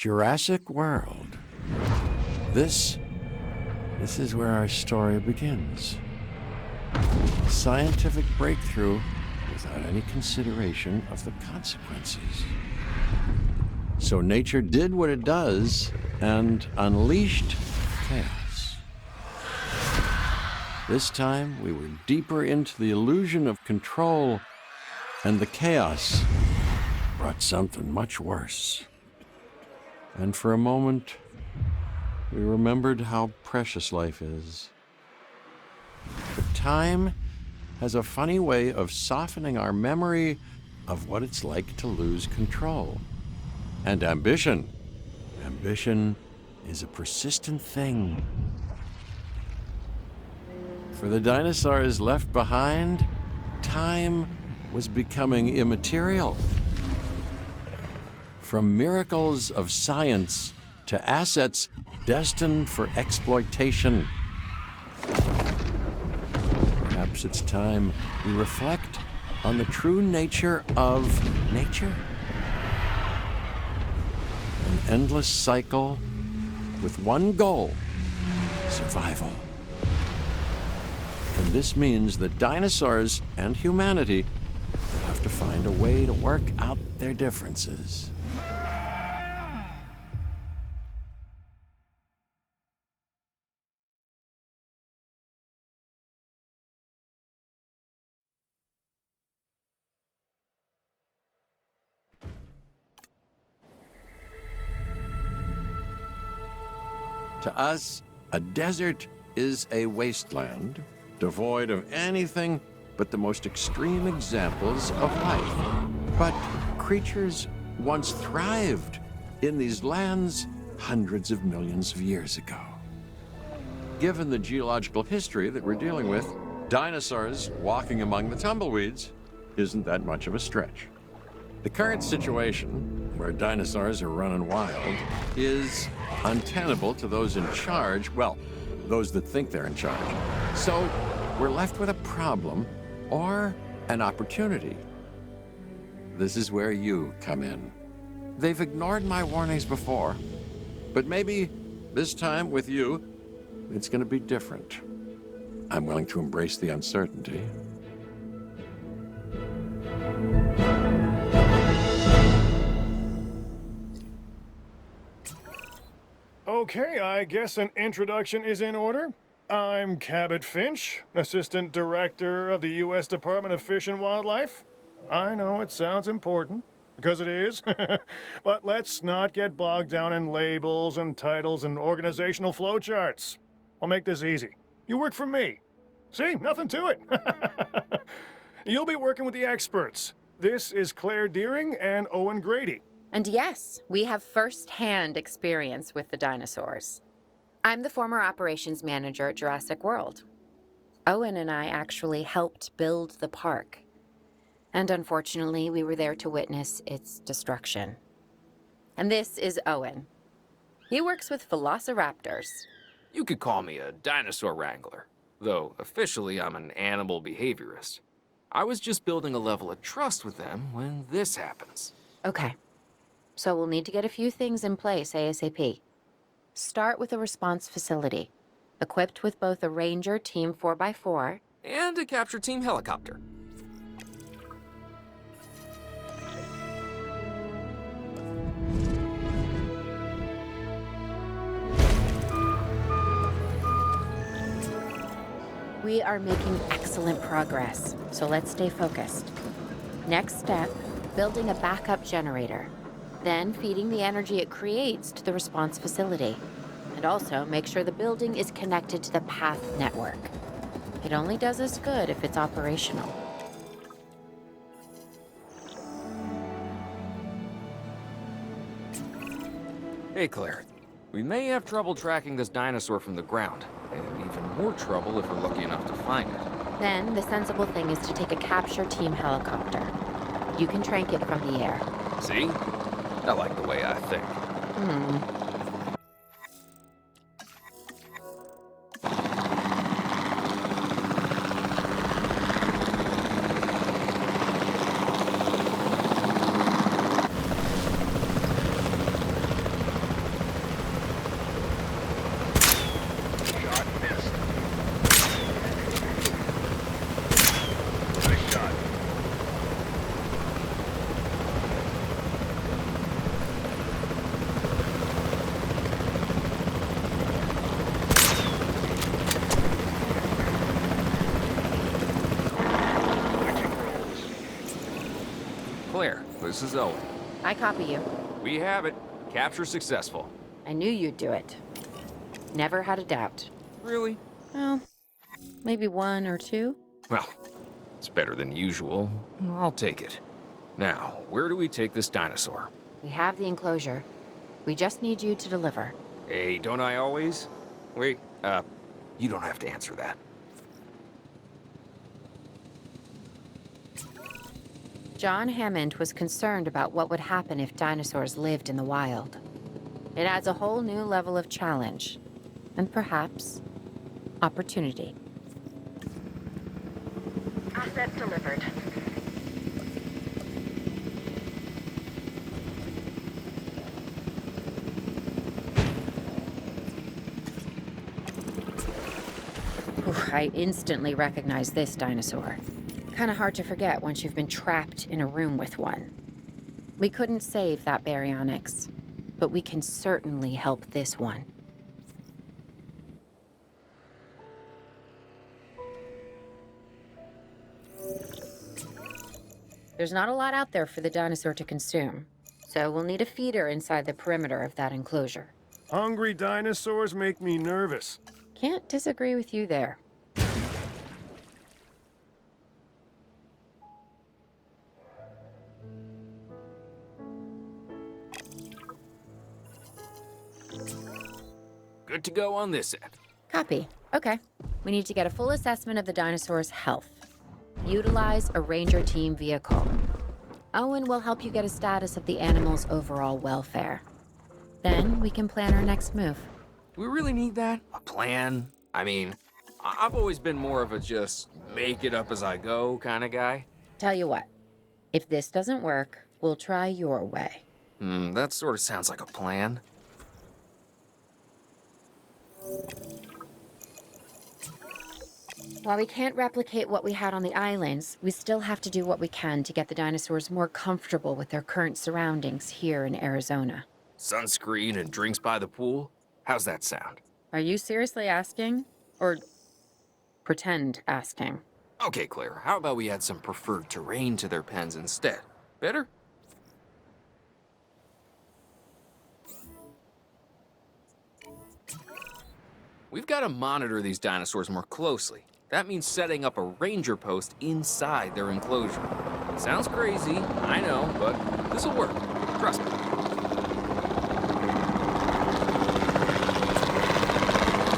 Jurassic World. This is where our story begins. Scientific breakthrough without any consideration of the consequences. So nature did what it does and unleashed chaos. This time, we were deeper into the illusion of control, and the chaos brought something much worse. And for a moment, we remembered how precious life is. But time has a funny way of softening our memory of what it's like to lose control. And ambition. Ambition is a persistent thing. For the dinosaurs left behind, time was becoming immaterial. From miracles of science to assets destined for exploitation. Perhaps it's time we reflect on the true nature of nature. An endless cycle with one goal: survival. And this means that dinosaurs and humanity have to find a way to work out their differences. To us, a desert is a wasteland, devoid of anything but the most extreme examples of life. But creatures once thrived in these lands hundreds of millions of years ago. Given the geological history that we're dealing with, dinosaurs walking among the tumbleweeds isn't that much of a stretch. The current situation, where dinosaurs are running wild, is untenable to those in charge, well, those that think they're in charge. So we're left with a problem or an opportunity. This is where you come in. They've ignored my warnings before, but maybe this time with you, it's going to be different. I'm willing to embrace the uncertainty. Okay, I guess an introduction is in order. I'm Cabot Finch, Assistant Director of the U.S. Department of Fish and Wildlife. I know it sounds important, because it is, but let's not get bogged down in labels and titles and organizational flowcharts. I'll make this easy. You work for me. See, nothing to it. You'll be working with the experts. This is Claire Deering and Owen Grady. And yes, we have first-hand experience with the dinosaurs. I'm the former operations manager at Jurassic World. Owen and I actually helped build the park. And unfortunately, we were there to witness its destruction. And this is Owen. He works with velociraptors. You could call me a dinosaur wrangler, though officially I'm an animal behaviorist. I was just building a level of trust with them when this happens. Okay. So we'll need to get a few things in place ASAP. Start with a response facility, equipped with both a Ranger Team 4x4 and a capture team helicopter. We are making excellent progress, so let's stay focused. Next step, building a backup generator. Then feeding the energy it creates to the response facility. And also make sure the building is connected to the path network. It only does us good if it's operational. Hey Claire, we may have trouble tracking this dinosaur from the ground, and even more trouble if we're lucky enough to find it. Then the sensible thing is to take a capture team helicopter. You can trank it from the air. See? I like the way I think. this is Owen. I copy you. We have it. Capture successful. I knew you'd do it. Never had a doubt. Really? Well, maybe one or two. Well, it's better than usual. I'll take it. Now, where do we take this dinosaur? We have the enclosure. We just need you to deliver. Hey, don't I always? Wait, you don't have to answer that. John Hammond was concerned about what would happen if dinosaurs lived in the wild. It adds a whole new level of challenge, and perhaps opportunity. Asset delivered. I instantly recognize this dinosaur. Kinda hard to forget once you've been trapped in a room with one. We couldn't save that baryonyx, but we can certainly help this one. There's not a lot out there for the dinosaur to consume, so we'll need a feeder inside the perimeter of that enclosure. Hungry dinosaurs make me nervous. Can't disagree with you there. Good to go on this end. Copy. Okay. We need to get a full assessment of the dinosaur's health. Utilize a ranger team vehicle. Owen will help you get a status of the animal's overall welfare. Then we can plan our next move. Do we really need that? A plan? I mean, I've always been more of a just make it up as I go kind of guy. Tell you what, if this doesn't work, we'll try your way. That sort of sounds like a plan. While we can't replicate what we had on the islands, we still have to do what we can to get the dinosaurs more comfortable with their current surroundings here in Arizona. Sunscreen and drinks by the pool? How's that sound? Are you seriously asking? Or pretend asking? Okay, Claire, how about we add some preferred terrain to their pens instead? Better? We've got to monitor these dinosaurs more closely. That means setting up a ranger post inside their enclosure. Sounds crazy, I know, but this'll work. Trust me.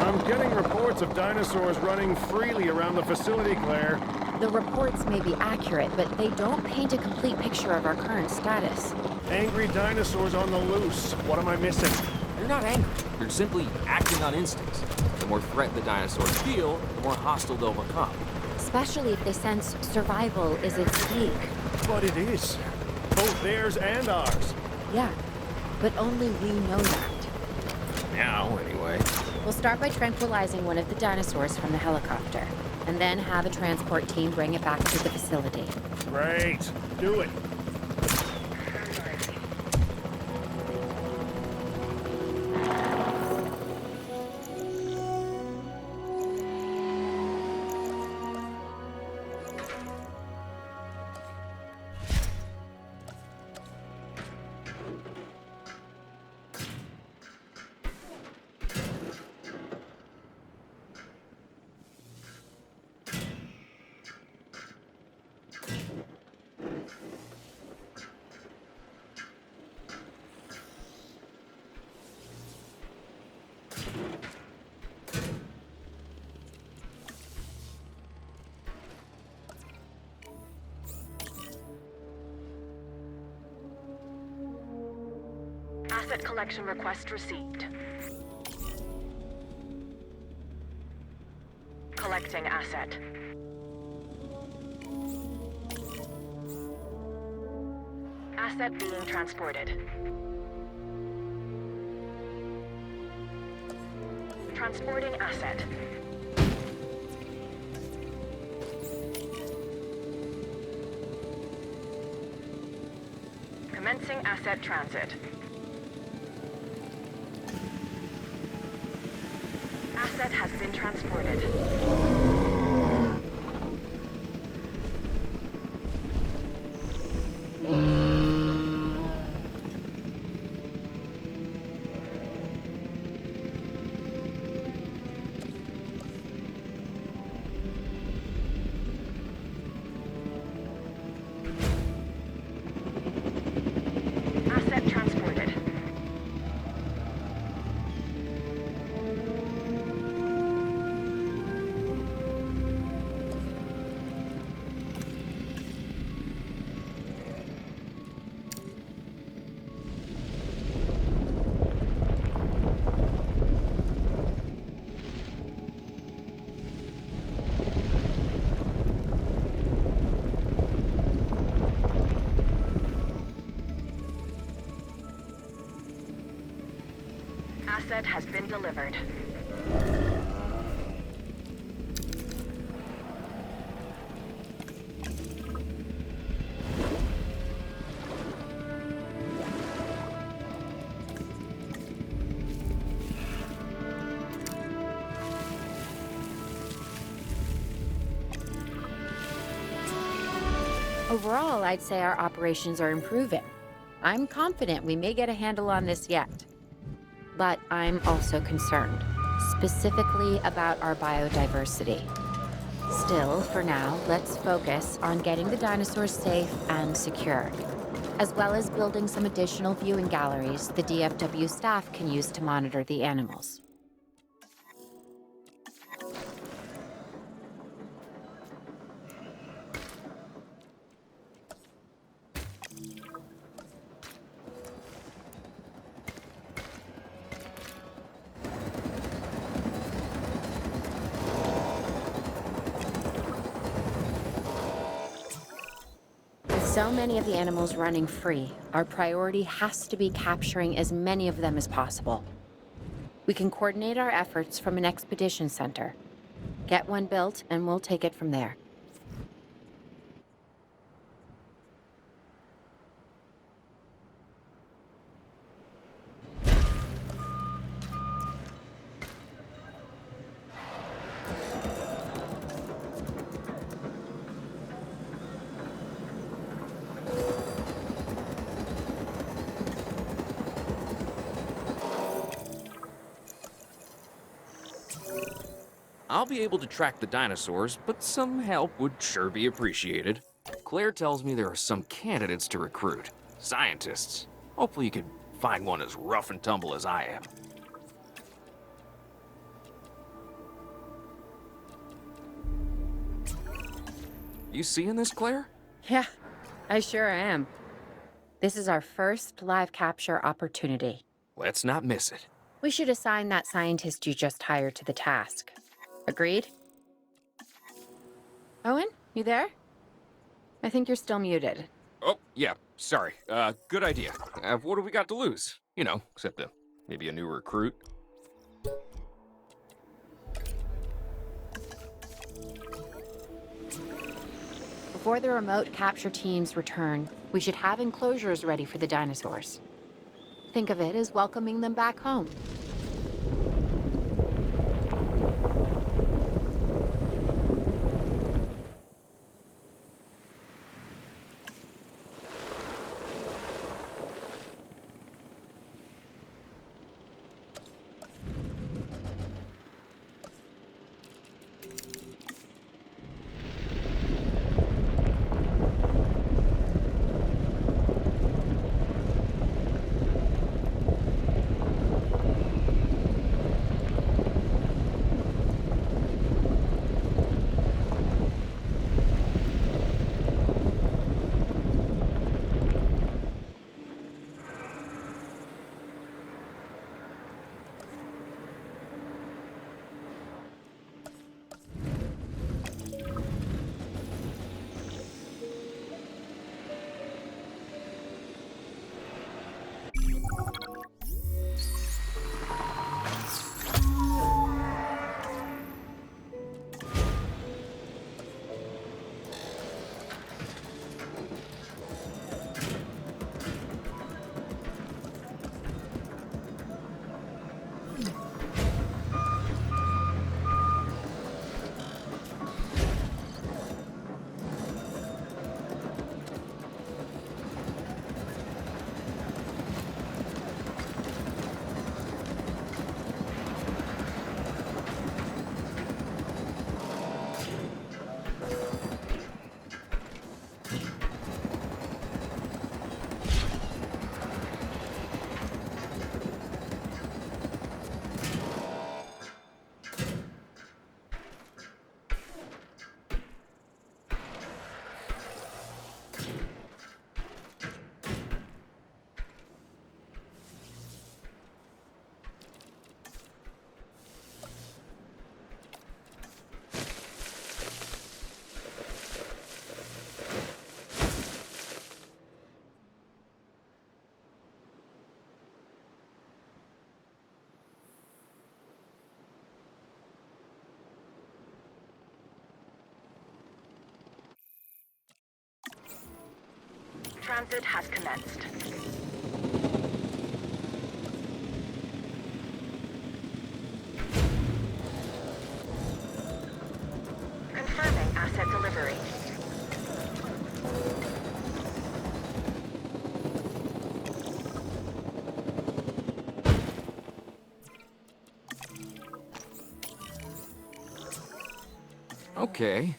I'm getting reports of dinosaurs running freely around the facility, Claire. The reports may be accurate, but they don't paint a complete picture of our current status. Angry dinosaurs on the loose. What am I missing? They're not angry. They're simply acting on instincts. The more threat the dinosaurs feel, the more hostile they'll become. Especially if they sense survival is at stake. But it is. Both theirs and ours. Yeah, but only we know that. Now, anyway. We'll start by tranquilizing one of the dinosaurs from the helicopter, and then have a transport team bring it back to the facility. Great. Do it. Asset collection request received. Collecting asset. Asset being transported. Transporting asset. Commencing asset transit. Asset has been transported. asset has been delivered. Overall, I'd say our operations are improving. I'm confident we may get a handle on this yet. But I'm also concerned, specifically about our biodiversity. Still, for now, let's focus on getting the dinosaurs safe and secure, as well as building some additional viewing galleries the DFW staff can use to monitor the animals. With so many of the animals running free, our priority has to be capturing as many of them as possible. We can coordinate our efforts from an expedition center. Get one built, and we'll take it from there. I'll be able to track the dinosaurs, but some help would sure be appreciated. Claire tells me there are some candidates to recruit. Scientists. Hopefully you can find one as rough and tumble as I am. You seeing this, Claire? Yeah, I sure am. This is our first live capture opportunity. Let's not miss it. We should assign that scientist you just hired to the task. Agreed? Owen, you there? I think you're still muted. Oh, yeah, sorry. Good idea. What do we got to lose? You know, except maybe a new recruit. Before the remote capture teams return, we should have enclosures ready for the dinosaurs. Think of it as welcoming them back home. Transit has commenced. Confirming asset delivery. Okay.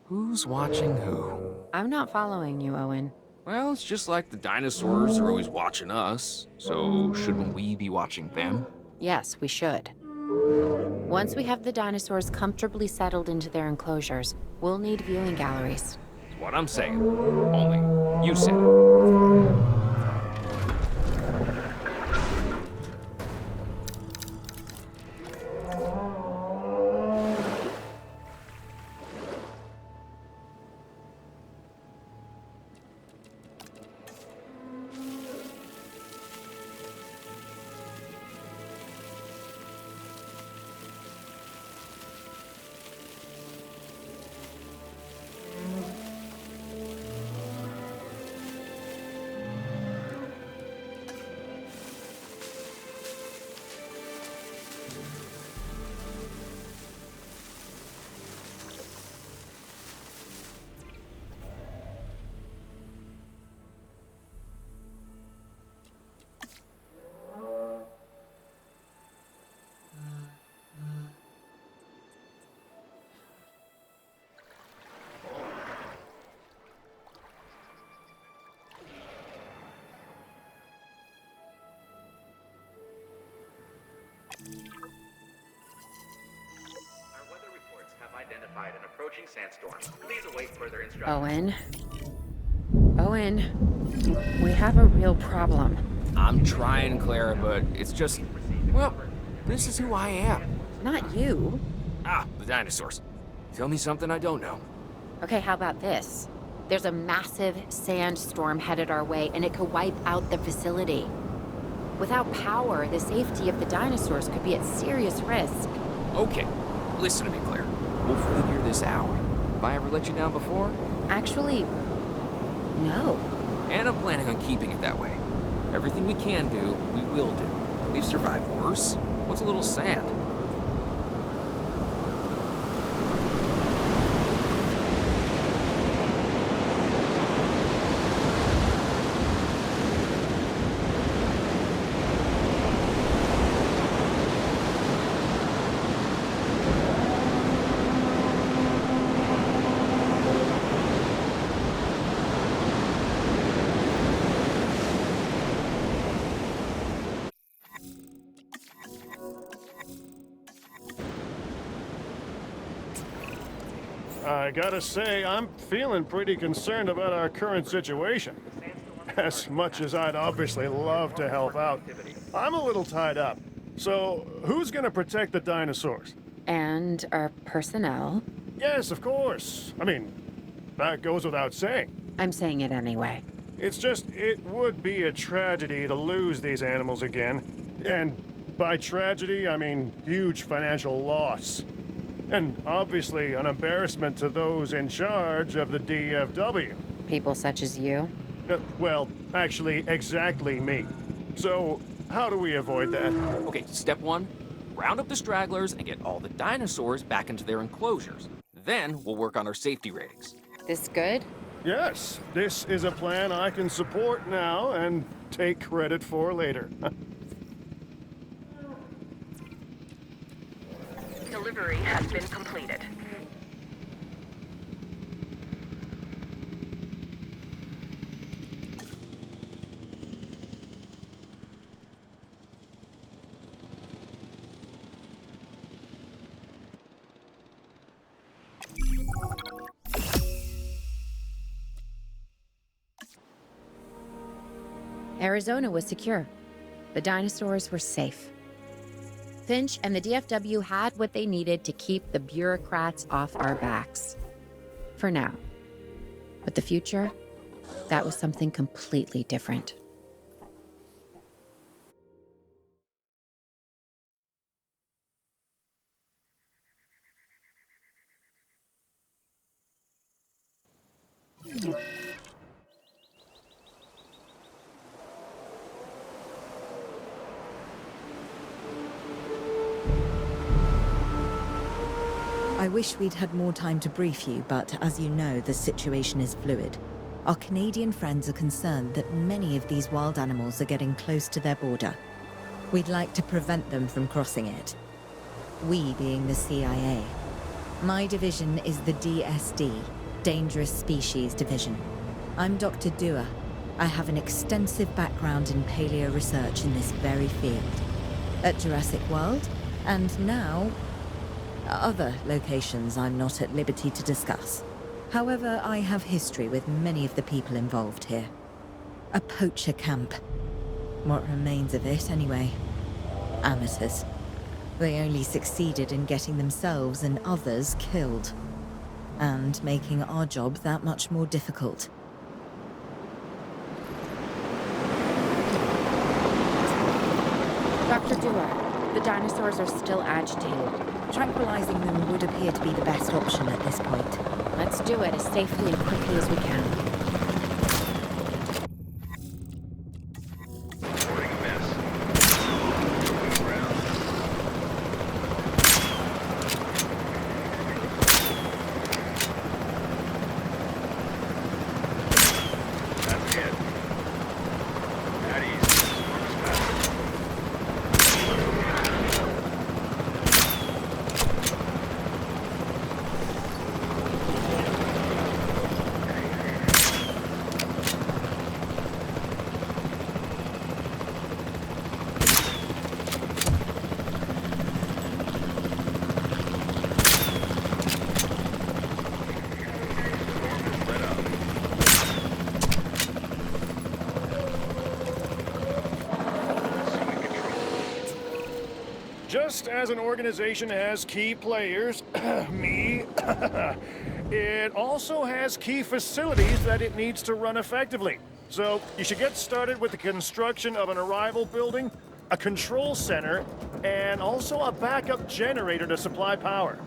Who's watching who? I'm not following you, Owen. Well, it's just like the dinosaurs are always watching us, so shouldn't we be watching them? Yes, we should. Once we have the dinosaurs comfortably settled into their enclosures, we'll need viewing galleries. That's what I'm saying. Only, you said it. Our weather reports have identified an approaching sandstorm. Please await further instructions. Owen. Owen, we have a real problem. I'm trying, Clara, but it's just, well, this is who I am. Not you. Ah, the dinosaurs. Tell me something I don't know. Okay, how about this? There's a massive sandstorm headed our way, and it could wipe out the facility. Without power, the safety of the dinosaurs could be at serious risk. Okay, listen to me, Claire. We'll figure this out. Have I ever let you down before? Actually, no. And I'm planning on keeping it that way. Everything we can do, we will do. We've survived worse. What's a little sand? I gotta say, I'm feeling pretty concerned about our current situation. As much as I'd obviously love to help out, I'm a little tied up. So, who's gonna protect the dinosaurs? And our personnel. Yes, of course. I mean, that goes without saying. I'm saying it anyway. It's just, it would be a tragedy to lose these animals again. And by tragedy, I mean huge financial loss. And obviously an embarrassment to those in charge of the DFW. People such as you. Well, actually, exactly me. So, how do we avoid that? Okay, step one, round up the stragglers and get all the dinosaurs back into their enclosures. Then we'll work on our safety ratings. This good? Yes, this is a plan I can support now and take credit for later. Delivery has been completed. Arizona was secure. The dinosaurs were safe. Finch and the DFW had what they needed to keep the bureaucrats off our backs. For now. But the future, that was something completely different. I wish we'd had more time to brief you, but as you know, the situation is fluid. Our Canadian friends are concerned that many of these wild animals are getting close to their border. We'd like to prevent them from crossing it. We being the CIA. My division is the DSD, Dangerous Species Division. I'm Dr. Dua. I have an extensive background in paleo research in this very field. At Jurassic World, and now other locations I'm not at liberty to discuss. However, I have history with many of the people involved here. A poacher camp. What remains of it, anyway. Amateurs. They only succeeded in getting themselves and others killed. And making our job that much more difficult. Dr. Dua, the dinosaurs are still agitated. Tranquilizing them would appear to be the best option at this point. Let's do it as safely and quickly as we can. Reporting a miss. Ground. That's it. At ease. Storm is passing. Just as an organization has key players, me, it also has key facilities that it needs to run effectively. So you should get started with the construction of an arrival building, a control center, and also a backup generator to supply power.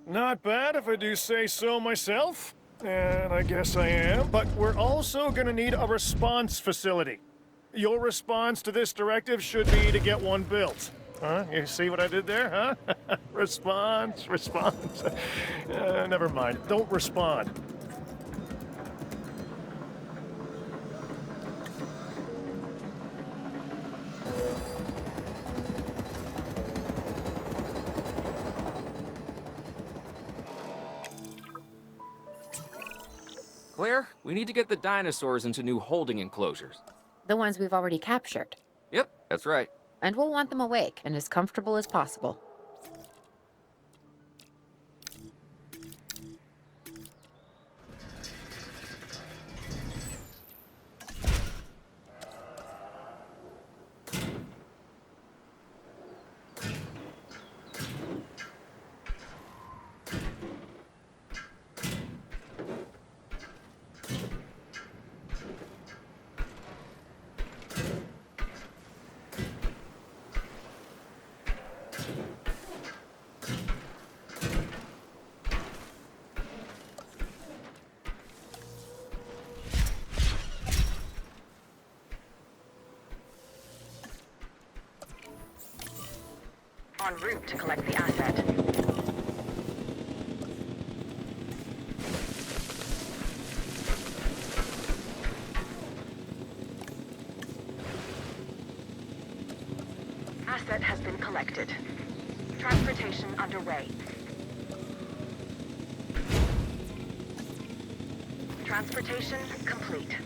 Not bad if I do say so myself. And I guess I am. But we're also gonna need a response facility. Your response to this directive should be to get one built. Huh? You see what I did there, huh? Response. Never mind. Don't respond. Claire, we need to get the dinosaurs into new holding enclosures. The ones we've already captured. Yep, that's right. And we'll want them awake and as comfortable as possible. En route to collect the asset. Asset has been collected. Transportation underway. Transportation complete.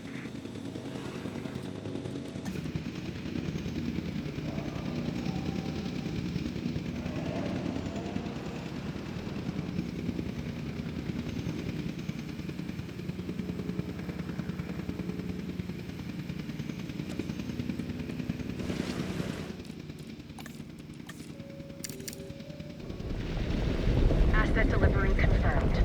delivery confirmed.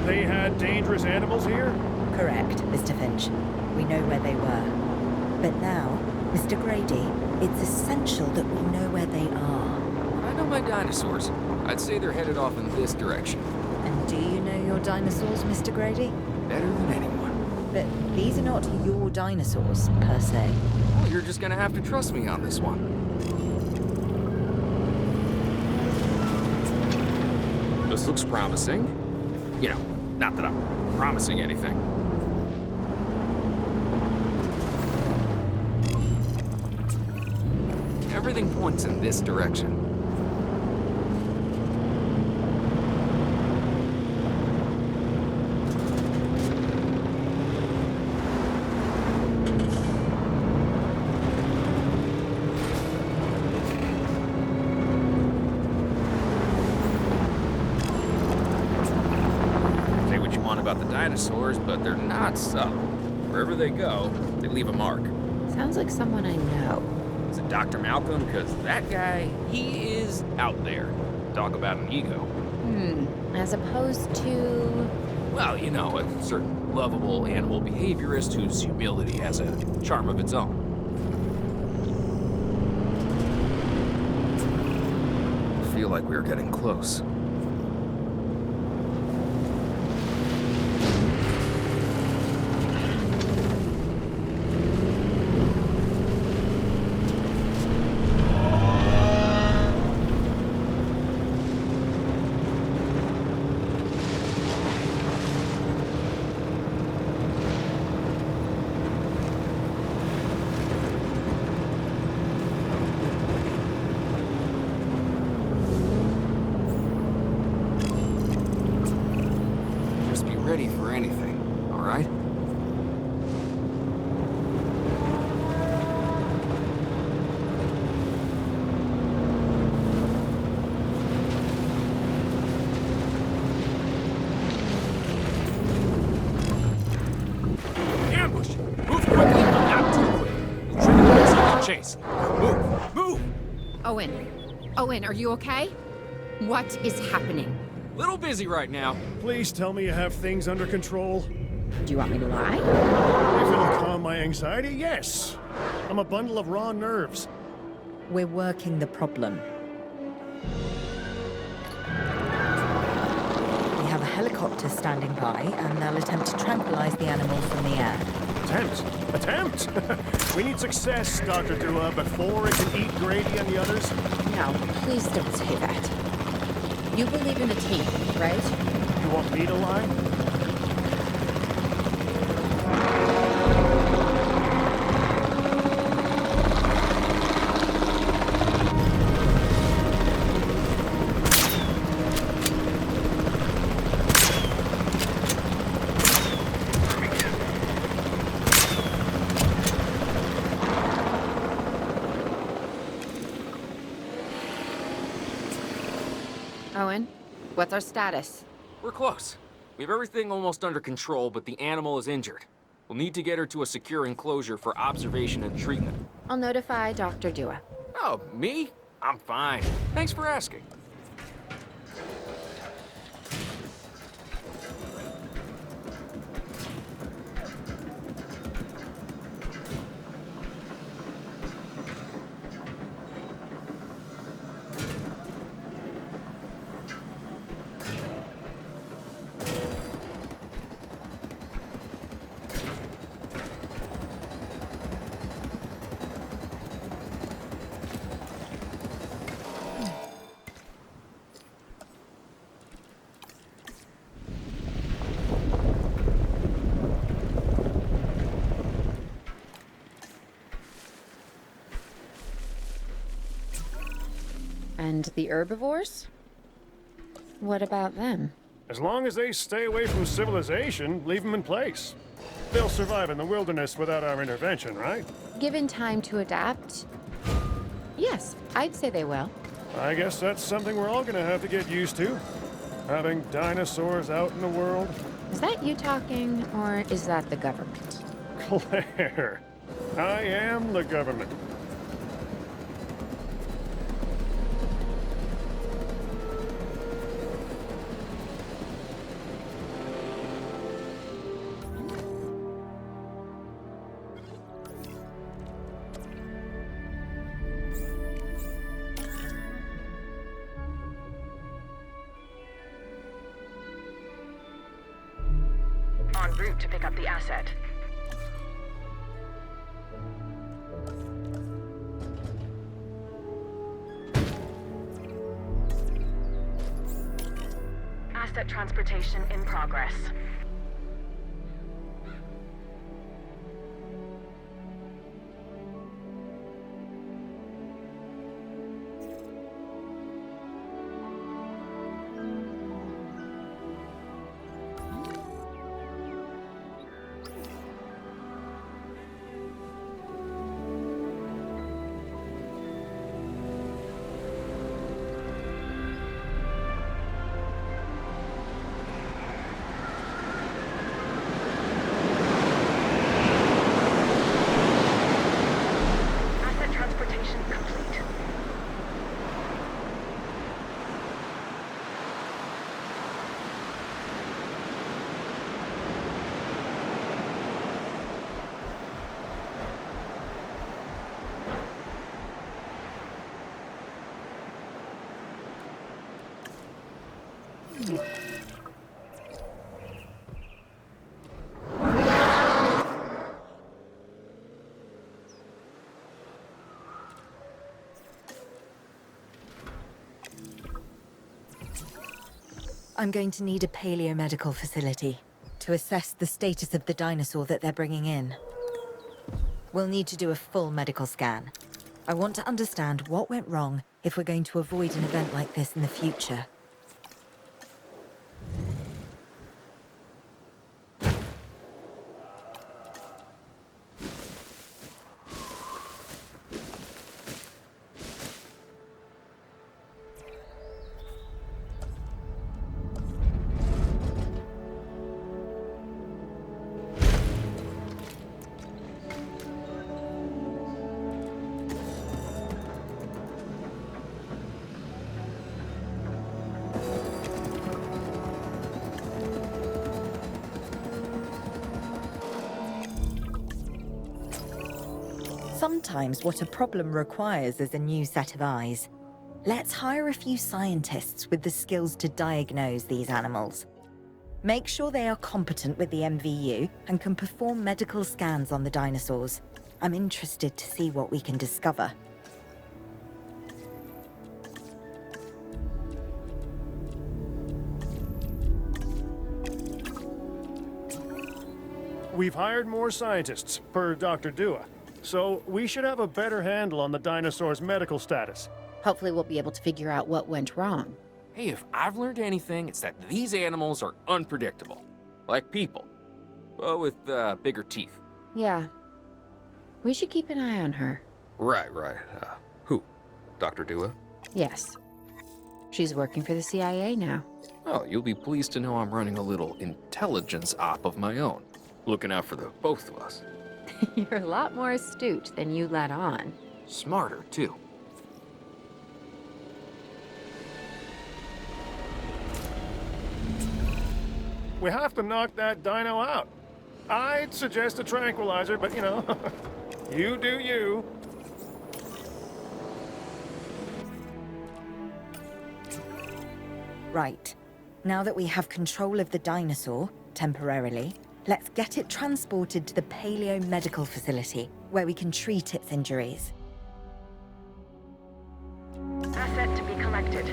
They had dangerous animals here? Correct, Mr. Finch. We know where they were. But now, Mr. Grady, it's essential that we know where they are. I know my dinosaurs. I'd say they're headed off in this direction. And do you know your dinosaurs, Mr. Grady? Better than anyone. But these are not your dinosaurs, per se. Well, you're just gonna have to trust me on this one. This looks promising. You know, not that I'm promising anything. Everything points in this direction. Say what you want about the dinosaurs, but they're not subtle. Wherever they go, they leave a mark. Sounds like someone I know. Is it Dr. Malcolm? Because that guy, he is out there. Talk about an ego. As opposed to... Well, you know, a certain lovable animal behaviorist whose humility has a charm of its own. I feel like we're getting close. Ready for anything, all right? Ambush! Move quickly, but not too quick. We'll trigger the Mexican chase. Move! Move! Owen, are you okay? What is happening? Little busy right now. Please tell me you have things under control. Do you want me to lie? If it'll calm my anxiety, yes. I'm a bundle of raw nerves. We're working the problem. We have a helicopter standing by, and they'll attempt to tranquilize the animal from the air. Attempt? We need success, Dr. Dua, before it can eat Grady and the others. No, please don't say that. You believe in a team, right? You want me to lie? Owen, what's our status? We're close. We have everything almost under control, but the animal is injured. We'll need to get her to a secure enclosure for observation and treatment. I'll notify Dr. Dua. Oh, me? I'm fine. Thanks for asking. And the herbivores? What about them? As long as they stay away from civilization, leave them in place. They'll survive in the wilderness without our intervention, right? Given time to adapt? Yes, I'd say they will. I guess that's something we're all gonna have to get used to. Having dinosaurs out in the world. Is that you talking, or is that the government? Claire, I am the government. En route to pick up the asset. Asset transportation in progress. Asset transportation complete. I'm going to need a paleomedical facility to assess the status of the dinosaur that they're bringing in. We'll need to do a full medical scan. I want to understand what went wrong if we're going to avoid an event like this in the future. Sometimes what a problem requires is a new set of eyes. Let's hire a few scientists with the skills to diagnose these animals. Make sure they are competent with the MVU and can perform medical scans on the dinosaurs. I'm interested to see what we can discover. We've hired more scientists, per Dr. Dua. So we should have a better handle on the dinosaur's medical status. Hopefully we'll be able to figure out what went wrong. Hey, if I've learned anything, it's that these animals are unpredictable. Like people. But with bigger teeth. Yeah. We should keep an eye on her. Right. Who? Dr. Dua? Yes. She's working for the CIA now. Oh, you'll be pleased to know I'm running a little intelligence op of my own. Looking out for the both of us. You're a lot more astute than you let on. Smarter, too. We have to knock that dino out. I'd suggest a tranquilizer, but you know, you do you. Right. Now that we have control of the dinosaur, temporarily, let's get it transported to the Paleo Medical Facility, where we can treat its injuries. Asset to be collected.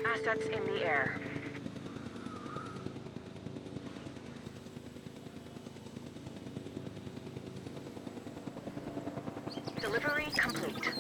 Assets in the air. Delivery complete.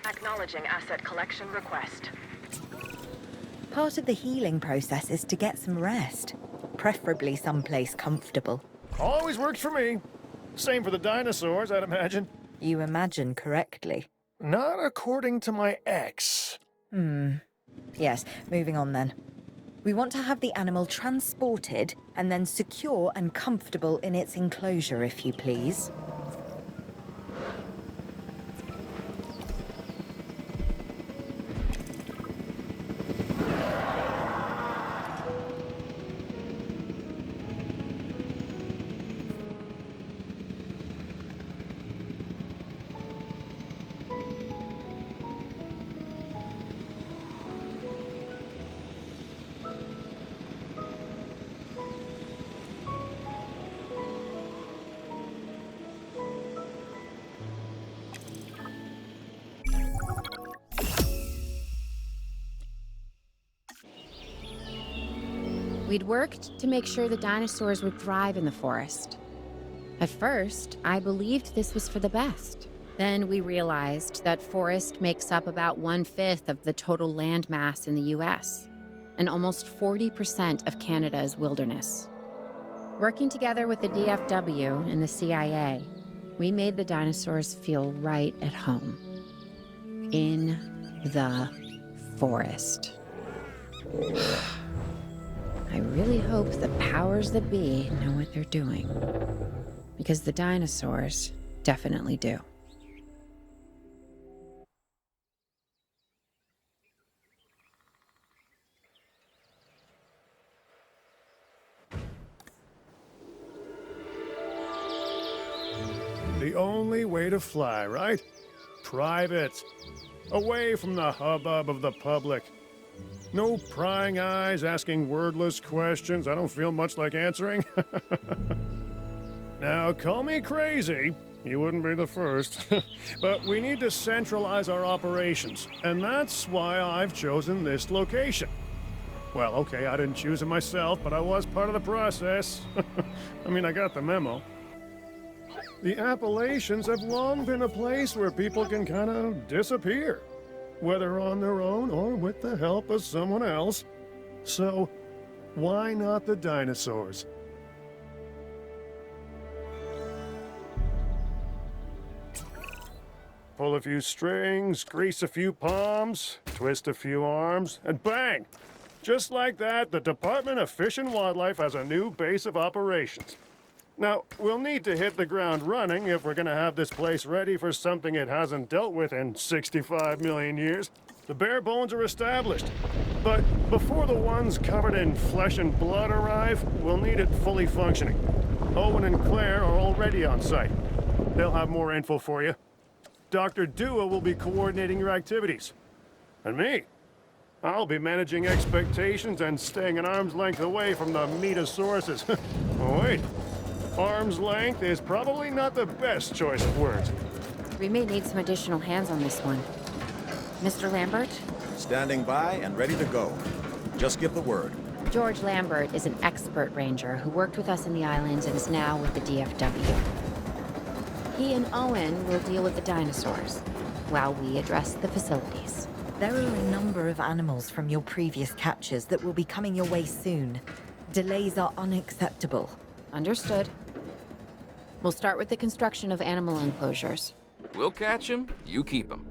Acknowledging asset collection request. Part of the healing process is to get some rest, preferably someplace comfortable. Always works for me. Same for the dinosaurs, I'd imagine. You imagine correctly. Not according to my ex. Yes, moving on then. We want to have the animal transported and then secure and comfortable in its enclosure, if you please. We'd worked to make sure the dinosaurs would thrive in the forest. At first, I believed this was for the best. Then we realized that forest makes up about 1/5 of the total land mass in the US, and almost 40% of Canada's wilderness. Working together with the DFW and the CIA, we made the dinosaurs feel right at home. In the forest. I really hope the powers that be know what they're doing. Because the dinosaurs definitely do. The only way to fly, right? Private. Away from the hubbub of the public. No prying eyes asking wordless questions I don't feel much like answering. Now, call me crazy. You wouldn't be the first. But we need to centralize our operations, and that's why I've chosen this location. Well, okay, I didn't choose it myself, but I was part of the process. I mean, I got the memo. The Appalachians have long been a place where people can kind of disappear, whether on their own or with the help of someone else. So, why not the dinosaurs? Pull a few strings, grease a few palms, twist a few arms, and bang! Just like that, the Department of Fish and Wildlife has a new base of operations. Now, we'll need to hit the ground running if we're gonna have this place ready for something it hasn't dealt with in 65 million years. The bare bones are established. But before the ones covered in flesh and blood arrive, we'll need it fully functioning. Owen and Claire are already on site. They'll have more info for you. Dr. Dua will be coordinating your activities. And me? I'll be managing expectations and staying an arm's length away from the meatosauruses. Oh, wait. Arm's length is probably not the best choice of words. We may need some additional hands on this one. Mr. Lambert? Standing by and ready to go. Just give the word. George Lambert is an expert ranger who worked with us in the islands and is now with the DFW. He and Owen will deal with the dinosaurs, while we address the facilities. There are a number of animals from your previous captures that will be coming your way soon. Delays are unacceptable. Understood. We'll start with the construction of animal enclosures. We'll catch him, you keep him.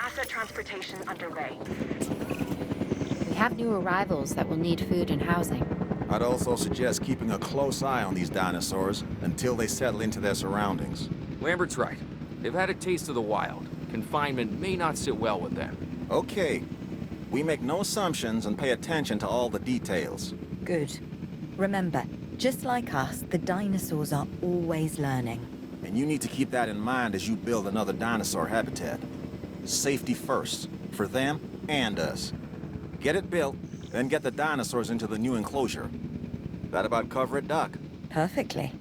Asset transportation underway. We have new arrivals that will need food and housing. I'd also suggest keeping a close eye on these dinosaurs until they settle into their surroundings. Lambert's right. They've had a taste of the wild. Confinement may not sit well with them. Okay. We make no assumptions and pay attention to all the details. Good. Remember, just like us, the dinosaurs are always learning. And you need to keep that in mind as you build another dinosaur habitat. Safety first, for them and us. Get it built, then get the dinosaurs into the new enclosure. That about cover it, Doc? Perfectly.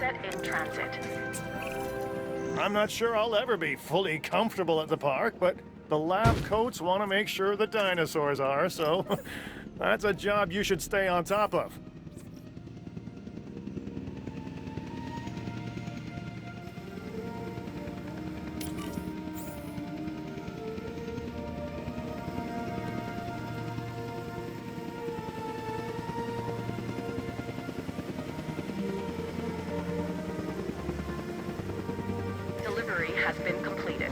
Asset in transit. I'm not sure I'll ever be fully comfortable at the park, but the lab coats want to make sure the dinosaurs are, so that's a job you should stay on top of. Delivery has been completed.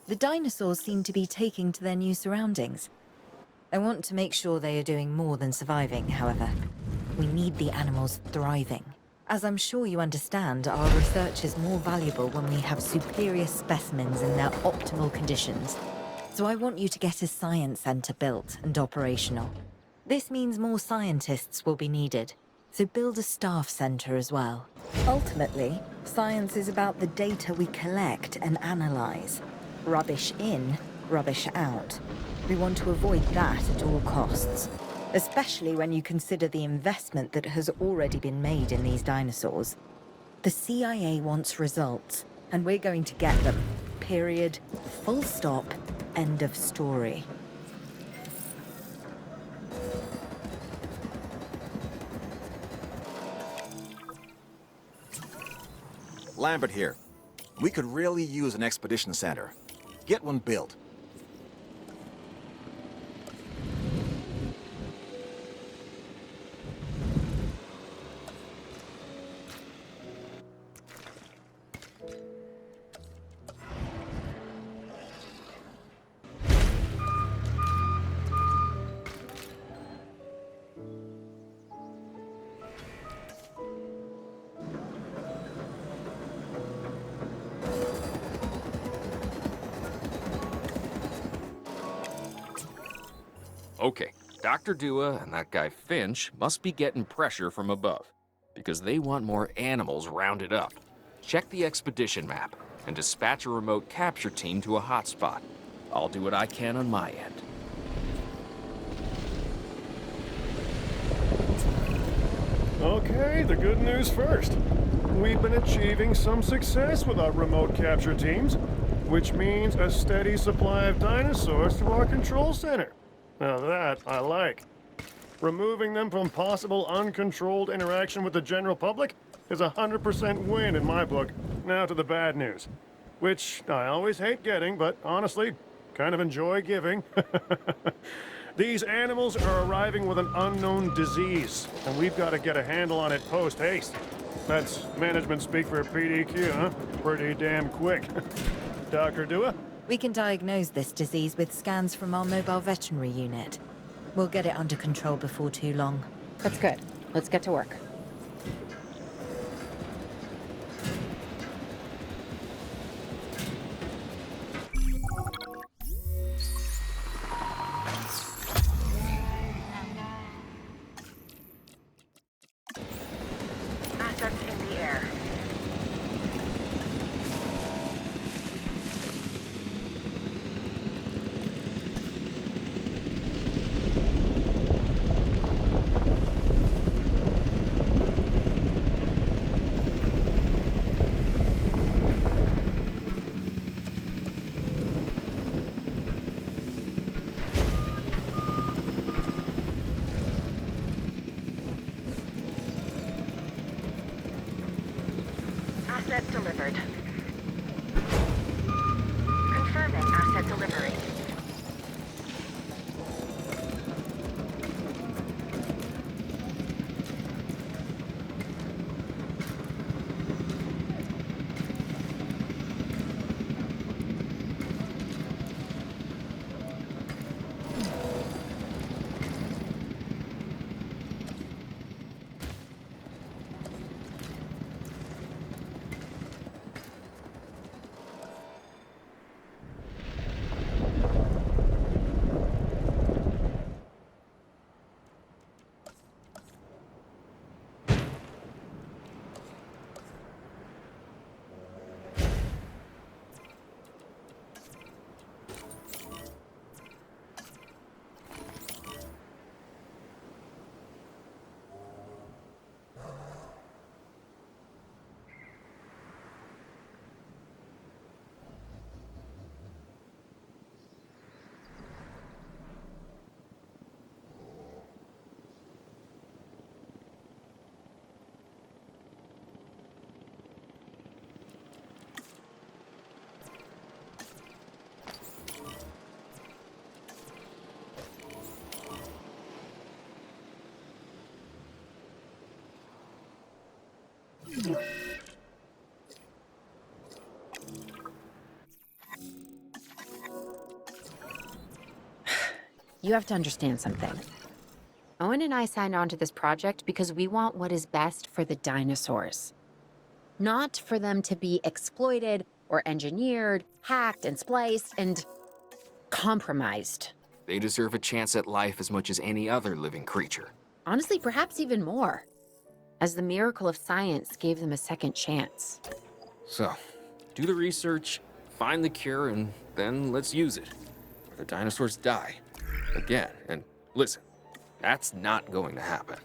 The dinosaurs seem to be taking to their new surroundings. I want to make sure they are doing more than surviving, however. We need the animals thriving. As I'm sure you understand, our research is more valuable when we have superior specimens in their optimal conditions. So I want you to get a science center built and operational. This means more scientists will be needed, so build a staff center as well. Ultimately, science is about the data we collect and analyze. Rubbish in, rubbish out. We want to avoid that at all costs, especially when you consider the investment that has already been made in these dinosaurs. The CIA wants results, and we're going to get them. Period. Full stop. End of story. Lambert here. We could really use an expedition center. Get one built. Okay, Dr. Dua and that guy Finch must be getting pressure from above, because they want more animals rounded up. Check the expedition map and dispatch a remote capture team to a hotspot. I'll do what I can on my end. Okay, the good news first. We've been achieving some success with our remote capture teams, which means a steady supply of dinosaurs to our control center. Now that I like. Removing them from possible uncontrolled interaction with the general public is a 100% win in my book. Now to the bad news, which I always hate getting, but honestly, kind of enjoy giving. These animals are arriving with an unknown disease, and we've got to get a handle on it post-haste. That's management speak for PDQ, huh? Pretty damn quick. Dr. Dua? We can diagnose this disease with scans from our mobile veterinary unit. We'll get it under control before too long. That's good. Let's get to work. Assets in the air. Asset delivered. Confirming asset delivery. You have to understand something. Owen and I signed on to this project because we want what is best for the dinosaurs. Not for them to be exploited or engineered, hacked and spliced and compromised. They deserve a chance at life as much as any other living creature. Honestly, perhaps even more, as the miracle of science gave them a second chance. So, do the research, find the cure, and then let's use it. Or the dinosaurs die. Again. And listen, that's not going to happen.